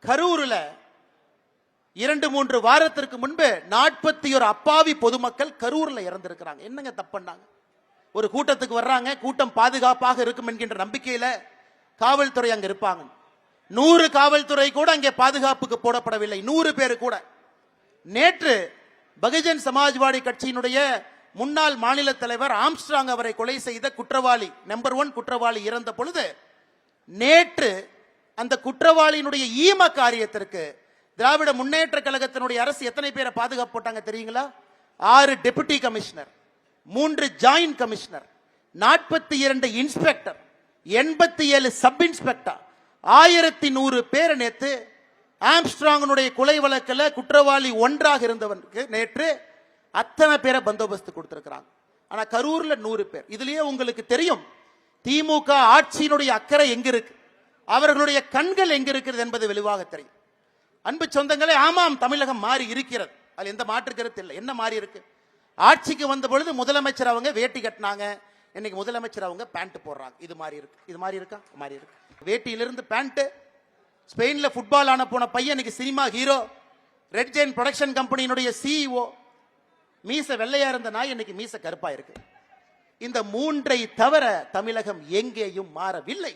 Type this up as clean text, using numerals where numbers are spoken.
கரூர்ல 2-3 வாரத்திற்கு முன்பு 41 அப்பாவி பொதுமக்கள் கரூர்ல இறந்திருக்கிறாங்க. என்னங்க தப்புனாங்க? ஒரு கூட்டத்துக்கு வர்றாங்க, கூட்டம் பாதுகாப்பாக இருக்கும் என்கின்ற நம்பிக்கையில காவல்துறை அங்க இருப்பாங்க. 100 காவல்துறை கூட அங்கே பாதுகாப்புக்கு போடப்படவில்லை, 100 பேர் கூட. நேற்று பகுஜன் சமாஜ்வாடி கட்சியினுடைய முன்னாள் மாநில தலைவர் ஆம்ஸ்ட்ராங் அவரை கொலை செய்த குற்றவாளி, நம்பர் 1 குற்றவாளி இறந்த பொழுது நேற்று அந்த குற்றவாளியினுடைய ஈம காரியத்திற்கு திராவிட முன்னேற்ற கழகத்தினுடைய அரசு எத்தனை பேரை பாதுகாப்பு போட்டாங்க தெரியுங்களா? 6 deputy commissioner, 3 joint commissioner, 42 inspector, 87 sub inspector, 1100 பேர் நேற்று ஆம்ஸ்ட்ராங்கனுடைய கொலை வழக்கில் குற்றவாளி 1ஆக இருந்தவனுக்கு நேற்று அத்தனை பேரை பந்தோபஸ்து கொடுத்திருக்கிறாங்க. ஆனா கரூர்ல 100 பேர். இதுலயே உங்களுக்கு தெரியும் திமுக ஆட்சியினுடைய அக்கறை எங்க இருக்கு, அவர்களுடைய கண்கள் எங்க இருக்கிறது என்பது வெளிவாக தெரியும். அன்பு சொந்தங்களே, ஆமாம், தமிழகம் மாறி இருக்கிறது, அது எந்த மாற்று கருத்து இல்லை. என்ன மாறி இருக்கு? ஆட்சிக்கு வந்த பொழுது முதலமைச்சர் அவங்க வேட்டி கட்டினாங்க, இன்னைக்கு முதலமைச்சர் அவங்க பேண்ட் போடுறாங்க. இது மாறி இருக்கு. இது மாறி இருக்கா? மாறி இருக்கு. வேட்டியிலிருந்து பேண்ட். ஸ்பெயின்ல ஃபுட்பால் ஆன போன பையன் இன்னைக்கு cinema hero, Red Giant production கம்பெனியினுடைய சிஇஓ. மீச வெள்ளையா இருந்த நாய் இன்னைக்கு மீச கருப்பா இருக்கு. இந்த 3ஐ தவிர தமிழகம் எங்கேயும் மாறவில்லை.